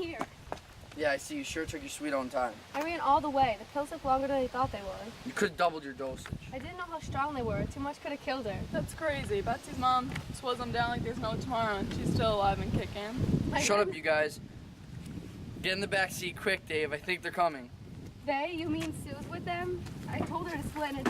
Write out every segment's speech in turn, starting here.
here. Yeah, I see. You sure took your sweet own time. I ran all the way. The pills took longer than I thought they would. You could have doubled your dosage. I didn't know how strong they were. Too much could have killed her. That's crazy. Betsy's mom swears them down like there's no tomorrow, and she's still alive and kicking. Shut up, you guys. Get in the back seat quick, Dave. I think they're coming. They? You mean Sue's with them? I told her to split and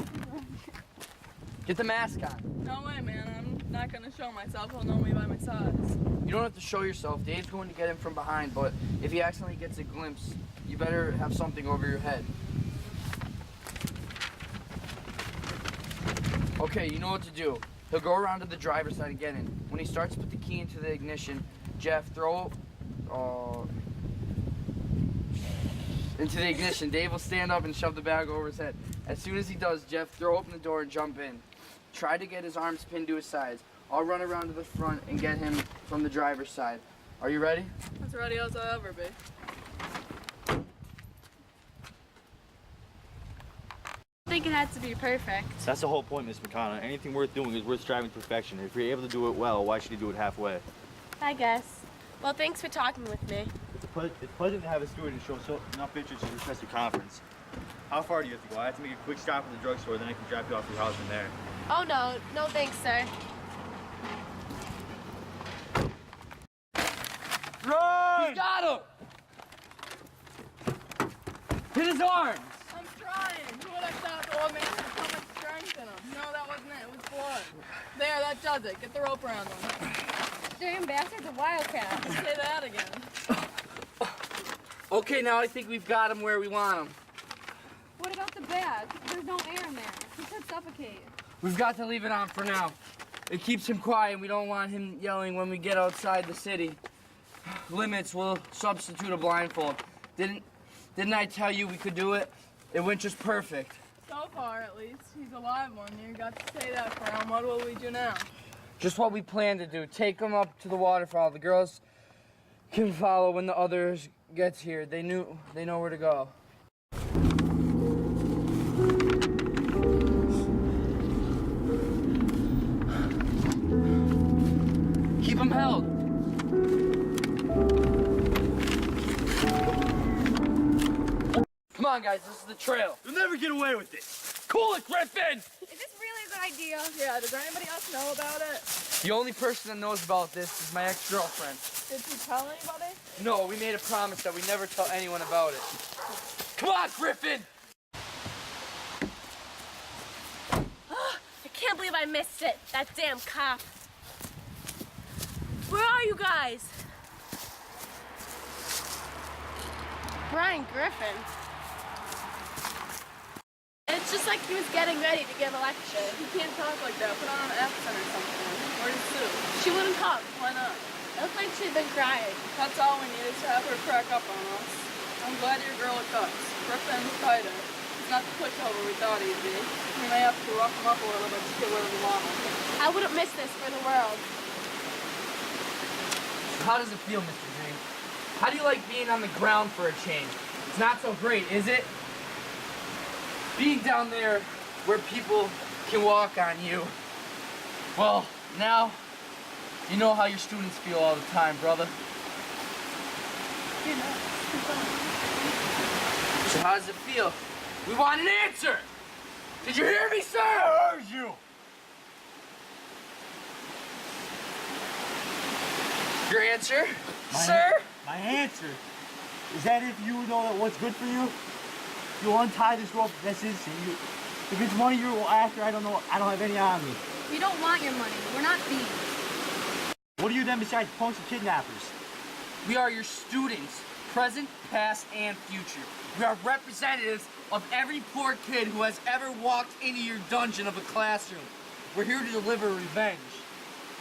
Get the mask on. No way, man. I'm not gonna show myself. He'll know me by my size. You don't have to show yourself. Dave's going to get him from behind, but if he accidentally gets a glimpse, you better have something over your head. Okay, you know what to do. He'll go around to the driver's side and get in. When he starts to put the key into the ignition, Jeff, throw into the ignition. Dave will stand up and shove the bag over his head. As soon as he does, Jeff, throw open the door and jump in. Try to get his arms pinned to his sides. I'll run around to the front and get him from the driver's side. Are you ready? As ready as I'll ever be. I think it has to be perfect. That's the whole point, Miss McConnell. Anything worth doing is worth striving to perfection. If you're able to do it well, why should you do it halfway? I guess. Well, thanks for talking with me. It's pleasant to have a student show enough interest in request a conference. How far do you have to go? I have to make a quick stop at the drugstore, then I can drop you off at your house from there. Oh, no. No thanks, sir. Run! He's got him! Hit his arms! I'm trying. Who would have thought the old man had so much strength in him? No, that wasn't it. It was blood. There, that does it. Get the rope around him. Damn bastard's a wildcat. Say that again. Okay, now I think we've got him where we want him. What about the bag? There's no air in there. He could suffocate. We've got to leave it on for now. It keeps him quiet, and we don't want him yelling when we get outside the city. Limits, we'll substitute a blindfold. Didn't I tell you we could do it? It went just perfect. So far, at least. He's alive one year. Got to say that for him. What will we do now? Just what we planned to do. Take him up to the waterfall. The girls can follow when the others gets here. They know where to go. Keep him held. Come on, guys, this is the trail. You'll never get away with it. Cool it, Griffin! Is this really a good idea? Yeah, does anybody else know about it? The only person that knows about this is my ex-girlfriend. Did you tell anybody? No, we made a promise that we never tell anyone about it. Come on, Griffin! I can't believe I missed it. That damn cop. Where are you guys? Brian Griffin. It's just like he was getting ready to give a lecture. You can't talk like that. Put on an accent or something. Where's Sue? She wouldn't come. Why not? It looked like she'd been crying. That's all we need is to have her crack up on us. I'm glad your girl at Cuts. Griffin's tighter. He's not the pushover we thought he'd be. We may have to rough him up a little bit to get where we want him. I wouldn't miss this for the world. How does it feel, Mr. Green? How do you like being on the ground for a change? It's not so great, is it? Being down there where people can walk on you. Well, now you know how your students feel all the time, brother. You know. So how does it feel? We want an answer! Did you hear me, sir? I heard you! Your answer, sir? My answer is that if you know that what's good for you, you'll untie this rope. That's it. If it's money you're after, I don't know. I don't have any on me. We don't want your money. We're not thieves. What are you then besides punks and kidnappers? We are your students, present, past, and future. We are representatives of every poor kid who has ever walked into your dungeon of a classroom. We're here to deliver revenge.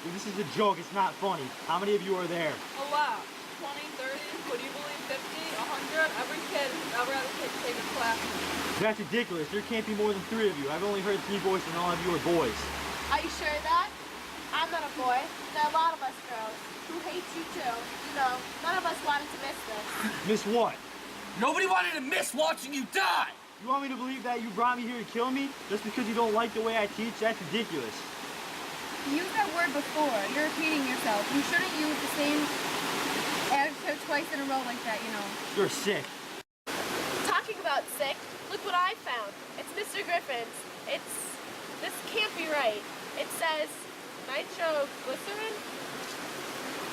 Well, this is a joke. It's not funny. How many of you are there? A lot. 20, 30, would you believe 50, 100? Every kid who's ever had a kid take a class. That's ridiculous. There can't be more than 3 of you. I've only heard 3 voices and all of you are boys. Are you sure of that? I'm not a boy. There are a lot of us girls who hate you too. You know, none of us wanted to miss this. Miss what? Nobody wanted to miss watching you die! You want me to believe that you brought me here to kill me just because you don't like the way I teach? That's ridiculous. You used that word before. You're repeating yourself. You shouldn't use the same adjective twice in a row like that, you know. You're sick. Talking about sick, look what I found. It's Mr. Griffin's. This can't be right. It says nitroglycerin?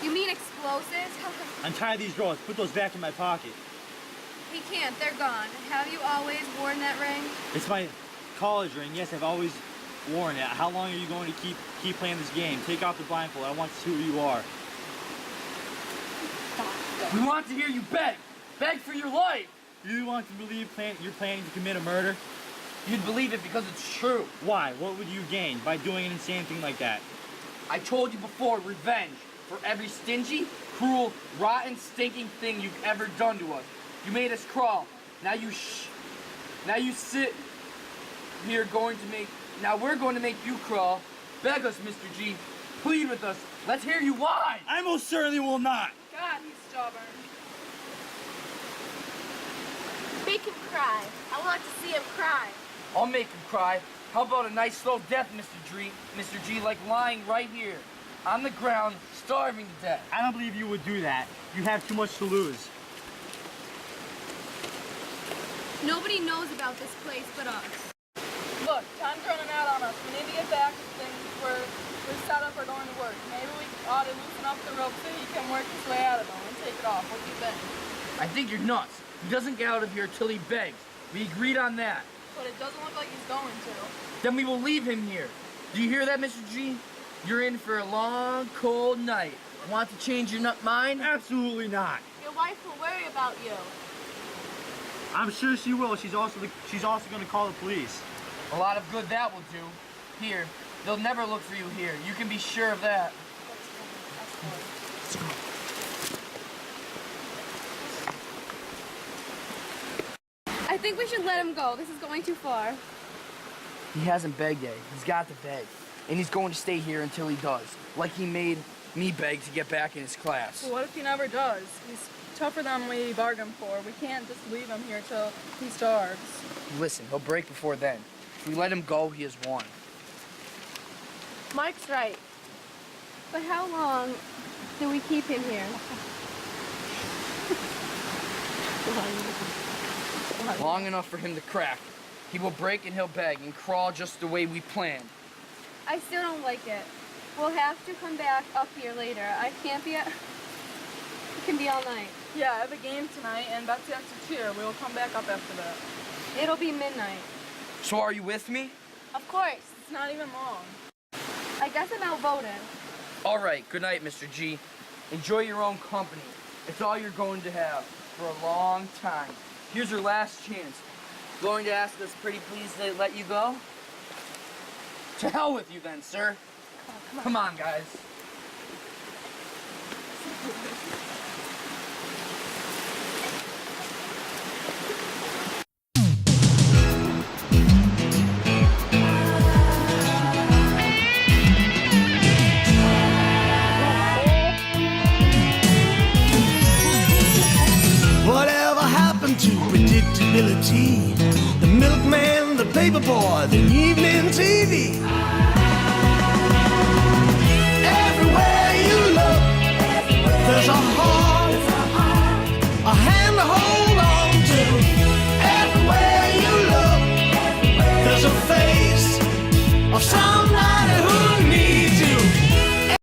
You mean explosives? Untie these ropes. Put those back in my pocket. He can't. They're gone. Have you always worn that ring? It's my college ring. Yes, I've always worn it. How long are you going to keep playing this game? Take off the blindfold. I want to see who you are. We want to hear you beg. Beg for your life. You want to believe you're planning to commit a murder? You'd believe it because it's true. Why? What would you gain by doing an insane thing like that? I told you before, revenge for every stingy, cruel, rotten, stinking thing you've ever done to us. You made us crawl. Now you sit here now we're going to make you crawl. Beg us, Mr. G. Plead with us. Let's hear you whine. I most certainly will not. God, he's stubborn. Make him cry. I want to see him cry. I'll make him cry. How about a nice slow death, Mr. G, like lying right here on the ground, starving to death? I don't believe you would do that. You have too much to lose. Nobody knows about this place but us. Look, time's running out on us. We need to get back to things we're set up or going to work. Maybe we ought to loosen up the rope so he can work his way out of them and take it off. What do you think? I think you're nuts. He doesn't get out of here till he begs. We agreed on that. But it doesn't look like he's going to. Then we will leave him here. Do you hear that, Mr. G? You're in for a long, cold night. Want to change your mind? Absolutely not. Your wife will worry about you. I'm sure she will. She's also going to call the police. A lot of good that will do. Here, they'll never look for you here. You can be sure of that. Let's go. I think we should let him go. This is going too far. He hasn't begged yet. He's got to beg. And he's going to stay here until he does. Like he made me beg to get back in his class. Well, what if he never does? He's tougher than we bargained for. We can't just leave him here till he starves. Listen, he'll break before then. If we let him go, he has won. Mark's right. But how long do we keep him here? Long enough for him to crack. He will break and he'll beg and crawl just the way we planned. I still don't like it. We'll have to come back up here later. I can't be at... It can be all night. Yeah, I have a game tonight, and Betsy has to cheer. We'll come back up after that. It'll be midnight. So are you with me? Of course. It's not even long. I guess I'm outvoted. All right, good night, Mr. G. Enjoy your own company. It's all you're going to have for a long time. Here's your last chance. Going to ask us pretty please to let you go? To hell with you then, sir. Come on, guys. Whatever happened to predictability? The milkman, the paper boy, the